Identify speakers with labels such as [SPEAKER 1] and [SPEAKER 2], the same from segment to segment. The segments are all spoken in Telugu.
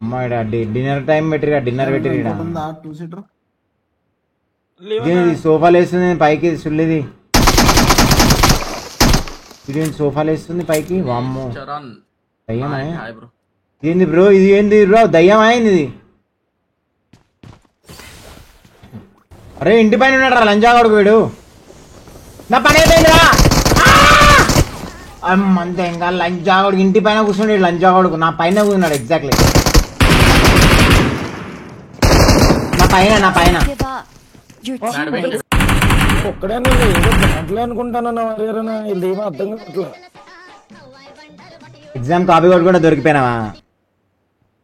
[SPEAKER 1] అమ్మా డిన్నర్ టైం పెట్టిరా, డిన్నర్ పెట్టిరా. సోఫాలు వేస్తుంది పైకి సుల్లిది, ఇది సోఫాలు వేస్తుంది పైకి. వామ్మో దయ్యమా ఏంది బ్రో, ఇది ఏంది బ్రో, దయ్యం అయింది ఇది. అరే ఇంటి పైన ఉన్నాడు రా లంజాగోడు వీడు. నా పని అయిపోయిందిరా. అంతే ఇంకా లంజాగోడికి ఇంటి పైన కూర్చున్నాడు లంజాగోడుకు. నా పైన కూర్చున్నాడు ఎగ్జాక్ట్లీ నా పైన.
[SPEAKER 2] ఒక్కడే అనుకుంటానన్నా ఏమో అర్థం కావట్లేదు.
[SPEAKER 1] ఎగ్జామ్ కాపీ కొట్టు కూడా దొరికిపోయినావా?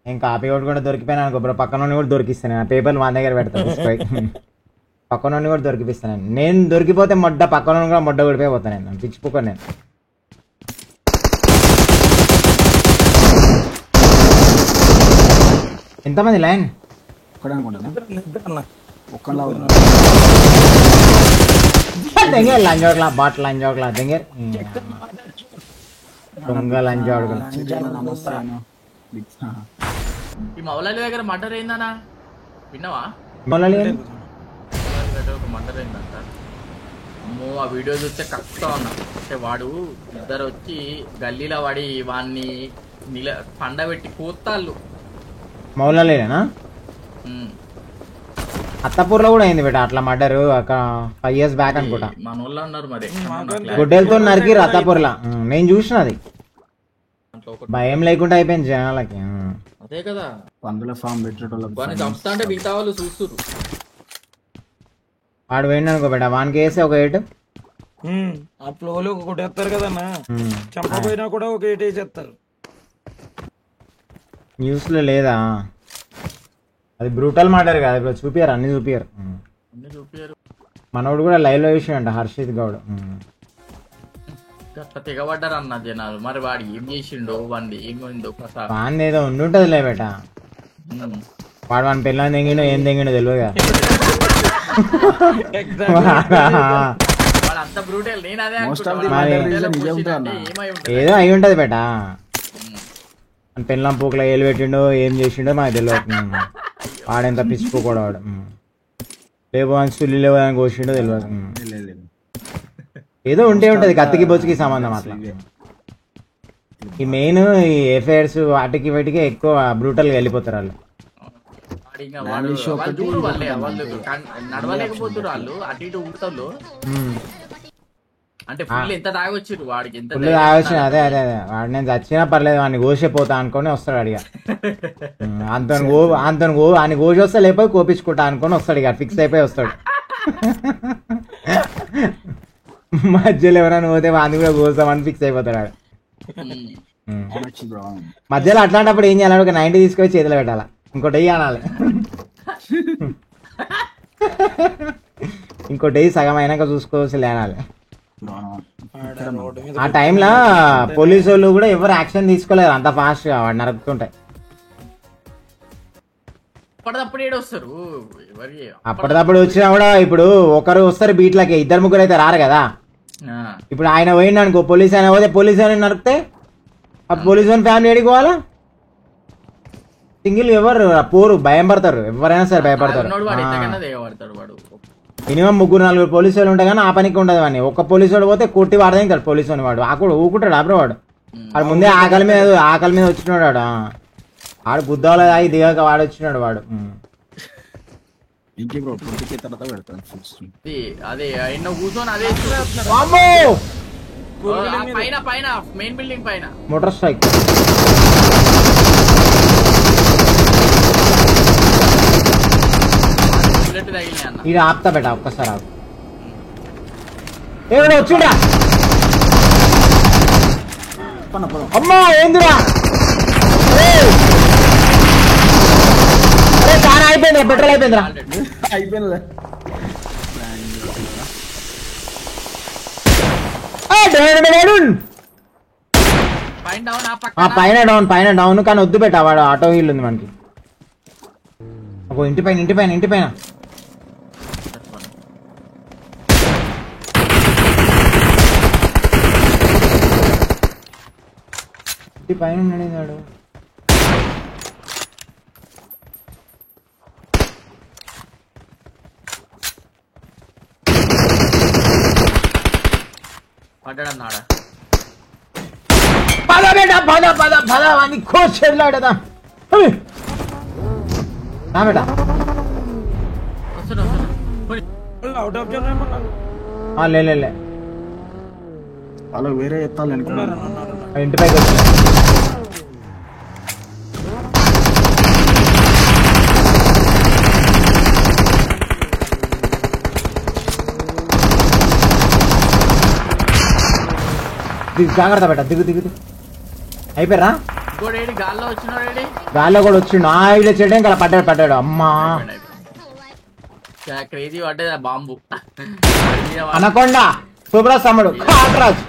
[SPEAKER 1] నేను కాపీ కొట్టు కూడా దొరికిపోయినా అనుకో బ్రో, పక్కన కూడా దొరికిస్తాను. ఆ పేపర్లు మా దగ్గర పెడతాను పక్కన కూడా దొరికిపిస్తాను. నేను దొరికిపోతే మొడ్డ పక్కన కూడా మొడ్డ కొడిపోయిపోతాను. నేను పిచ్చిపోతాను. నేను ఎంతమంది లైన్ దెంగర్ లంజోడ్లా బాట్ లంజోడ్లా దెంగర్ దొంగ లంజోడు.
[SPEAKER 3] ఈ మౌలాలి దగ్గర మర్డర్ అయిందనా విన్నావా? ఒక మర్డర్ అయిందంట. అమ్మో ఆ వీడియో చూస్తే కష్టం ఉన్నా. అంటే వాడు ఇద్దరు వచ్చి గల్లీలో పడి వాడిని పండబెట్టి కోత్తాళ్ళు.
[SPEAKER 1] మౌలాలేనా? అత్తపూర్లో కూడా అయింది బేట అట్లా మర్డర్. 5 years బ్యాక్ అనుకుంటా.
[SPEAKER 3] మన వాళ్ళు అన్నారు మరి
[SPEAKER 1] గుడ్డెలతో నరికి అత్తపూర్లా. నేను చూసిన అది. భయం లేకుండా అయిపోయింది జనాలకి.
[SPEAKER 3] అదే కదా
[SPEAKER 2] పందుల ఫామ్ పెట్టేటోళ్ళకి
[SPEAKER 3] చంపుతా అంటే మిగతా వాళ్ళు చూస్తున్నారు.
[SPEAKER 1] వాడు పోయింది అనుకో బేట, వానికి వేసి ఒక 8
[SPEAKER 2] ఆ ఫ్లోలో ఒకటి వేస్తారు కదన్నా, చంపపోయినా కూడా ఒక 8 వేసేస్తారు.
[SPEAKER 1] న్యూస్ లో లేదా? అది బ్రూటల్ మర్డర్ కదా ఇప్పుడు, చూపియారు అన్ని చూపియారు. మనోడు కూడా లైవ్ లో చూసిండంట హర్షిత్ గౌడ్.
[SPEAKER 3] తెగబడ్డారు అన్న జనాలు. మరి వాడు ఏం చేసిండో వాడి ఏమైందో
[SPEAKER 1] వాడిని ఏదో ఉండుంటది లే బేట. వాడు వాని పిల్లని తెంగిండో ఏం తెంగిండో తెలియదు కదా. ఏదో అయి ఉంటది బేట. పిల్లం పూకలో ఏలు పెట్టిండో ఏం చేసిండో మాకు తెలియదు. వాడెంత పిచ్చిపోకూడదు వాడు. లేవు అని సుల్లి లేవు అని కోసిండో తెలియదు. ఏదో ఉంటే ఉంటది కత్తికి బొచ్చుకి సంబంధం అట్లా. ఈ మెయిన్ ఈ ఎఫైర్స్ వాటికి వాటికి ఎక్కువ బ్రూటల్ గా వెళ్ళిపోతారు వాళ్ళు.
[SPEAKER 3] నడవలేకపోతారు వాళ్ళు, అటు ఇటు ఊపుతారు. అంటే ఫుల్ ఎంత తాగొచ్చారు వాడికి, ఎంత
[SPEAKER 1] తాగొచ్చు. అదే అదే అదే వాడు నేను చచ్చినా పర్లేదు వాడిని కోసిపోతా అనుకొని వస్తాడు అడిగా. ఆయన కోసి వస్తా లేకపోతే కోపించుకుంటా అనుకొని వస్తాడు. ఇక ఫిక్స్ అయిపోయి వస్తాడు. మధ్యలో ఎవరైనా పోతే వాడిని కూడా కోసామని ఫిక్స్ అయిపోతాడు వాడు. మధ్యలో అట్లాంటప్పుడు ఏం చేయాలి, ఒక 90 తీసుకొని చేతిలో పెట్టాలా, ఇంకోటి అనాలి, ఇంకోటి సగం అయినాక చూసుకోవచ్చు లేనాలి. ఆ టైంలో పోలీసు వాళ్ళు కూడా ఎవరు యాక్షన్ తీసుకోలేరు అంత ఫాస్ట్ గా. వాడు నరుకుతుంటాయి. అప్పటిదప్పుడు వచ్చినా కూడా ఇప్పుడు ఒకరు వస్తారు బీట్లకి, 2-3 అయితే రారు కదా. ఇప్పుడు ఆయన పోయిండు అనుకో, పోలీస్ ఆయన పోతే పోలీస్ ఆయన నరికితే ఆ పోలీస్ ఫ్యామిలీ ఎడిపోవాలా? సింగిల్ ఎవరు పోరు, భయం పడతారు. ఎవరైనా సరే భయపడతారు. మినిమం 3-4 పోలీసు వాళ్ళు ఉంటాయి కానీ ఆ పనికి ఉండదు. వాడిని ఒక్క పోలీసు వాడు పోతే కొట్టి వాడదాం పోలీసు అని. వాడు ఆకుడు ఊకుంటాడు అప్పుడు. వాడు ముందే ఆకలి మీద వచ్చినాడు. వాడు ఆడు బుద్ధాలు తాగి దిగాక వాడు వచ్చినాడు. వాడు మోటార్ సైకిల్ ఇది ఆపుతా బేట, ఒక్కసారి ఆపు. ఏమైనా వచ్చిండా? అమ్మా ఏందిరా? చాలా అయిపోయింది, పెట్రోల్ అయిపోయిందిరా. పైన డౌన్ కానీ వద్దు బేట, వాడు ఆటో వీల్ ఉంది మనకి. ఇంటి పైన ఇంటి పైన ఇంటి పైన ఇంటి పైన ఉన్నాడు.
[SPEAKER 3] పడ్డాడన్నాడా
[SPEAKER 1] పద బేటా పద పద పద అని కోచ్ చెల్లాడదా బేటా
[SPEAKER 3] వస్తున్నా పోనీ.
[SPEAKER 2] అవుట్ ఆఫ్ జన్ ఏమన్నా
[SPEAKER 1] లే
[SPEAKER 4] వాళ్ళకి వేరే ఎత్తాలి అనుకున్నారు.
[SPEAKER 1] ఇంటి పైకి వచ్చి జాగ్రత్త బేటా దిగు దిగు అయిపోయారా
[SPEAKER 3] ఇంకోటి ఏడి గాల్లో వచ్చినాడు ఏడి
[SPEAKER 1] గాల్లో కూడా వచ్చిండు ఇలా చేయడం ఇంకా పడ్డాడు అమ్మా
[SPEAKER 3] క్రేజీ పడ్డది ఆ బాంబు
[SPEAKER 1] అనకొండ సుబ్రాజ్ తమ్ముడు కాట్రాజ్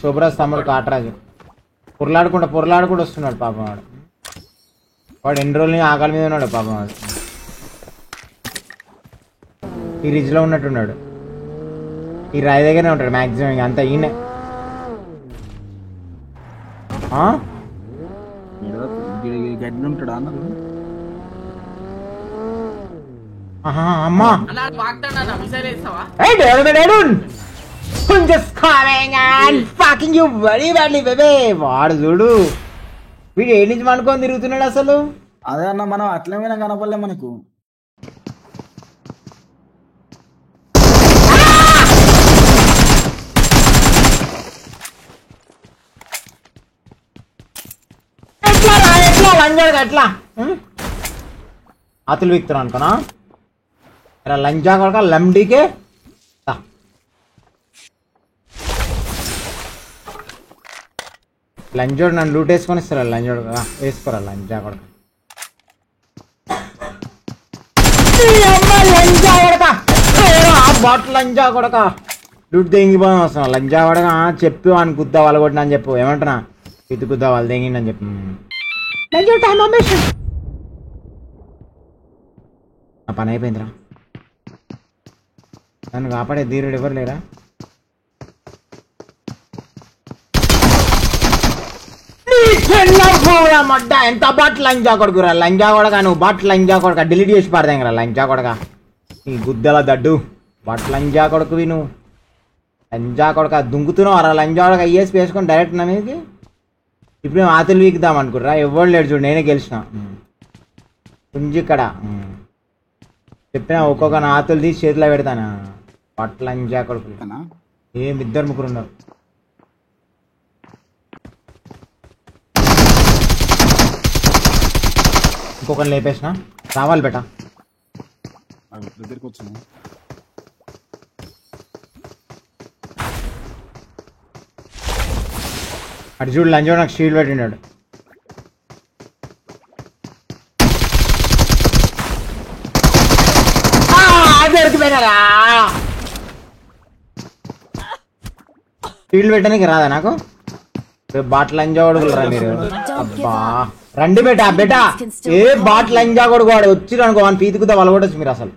[SPEAKER 1] సుబ్రాజ్ తమ్ముడు కాట్రాజు పొరలాడుకుంటూ వస్తున్నాడు పాపం వాడు ఎన్ని రోజులు ఆకలి మీద ఉన్నాడు పాపం వాడు ఈ రిజ్ లో ఉన్నట్టున్నాడు ఈ రాయి దగ్గరనే ఉంటాడు మాక్సిమం ఇంక అంతా ఈయనే
[SPEAKER 4] గడ్డి ఉంటాడా అన్నారు.
[SPEAKER 1] అమ్మా
[SPEAKER 3] మిసైల్ వేస్తావా
[SPEAKER 1] వాడు చూడు వీడు ఏ నుంచి అనుకొని తిరుగుతున్నాడు అసలు
[SPEAKER 4] అదే అన్న మనం అట్లమైనా కనపడలే మనకు.
[SPEAKER 1] ఎట్లా అతులు విక్తున్నాను అనుకున్నా లంజా కొడక లండీకే లంజోడు నన్ను లూట్ వేసుకొని ఇస్తారా లంజోడు వేసుకోరా లంజా కొడక బాట్ లంజా కొడక లూట్ తెంగిపోదాం వస్తున్నా లంజా కొడక చెప్పు అని కుద్దా వాళ్ళు కొట్టిన అని చెప్పు ఏమంటున్నా ఇది కుద్దా వాళ్ళు తెంగిండి అని చెప్పు ఆ పని అయిపోయిందిరా నన్ను కాపాడే ధీరుడు ఎవరు లేరా మడ్డ ఎంత బాట్ లంజా కొడుకురా లంజా కొడక నువ్వు బాట్ లంజా కొడక డిలీట్ చేసి పారదేంగరా లంజా కొడక నీ గుద్దల దడ్డు బాట్ లంజా కొడుకువి నువ్వు లంజా కొడక దుంకుతున్నావు అరా లంజా కొడక ఐఎస్పీ వేసుకొని డైరెక్ట్ నా మీదకి ఇప్పుడు మేము ఆతులు వీకుదాం అనుకుర్రా ఎవరు లేడు చూడు నేనే గెలిచిన పుంజిక్కడ చెప్పిన ఒక్కొక్క ఆతులు తీసి చేతిలో పెడతానా పట్లంజా కొడుకులు ఏం ఇద్దరు ముగ్గురు ఉన్నారు ఇంకొకరిని లేపేసిన రావాలి బేటా
[SPEAKER 4] దగ్గరికి వచ్చాను.
[SPEAKER 1] అటు చూడు లంజో నాకు షీల్డ్ పెట్టినాడు షీల్డ్ పెట్టడానికి రాదా నాకు బాట్ లంజా కొడుకులరా మీరు అబ్బా రండి బేటా బేటా ఏ బాట్ లంజా కొడుకు వాడు వచ్చి అనుకో అని పీతుకుతా వాళ్ళు కూడా మీరు అసలు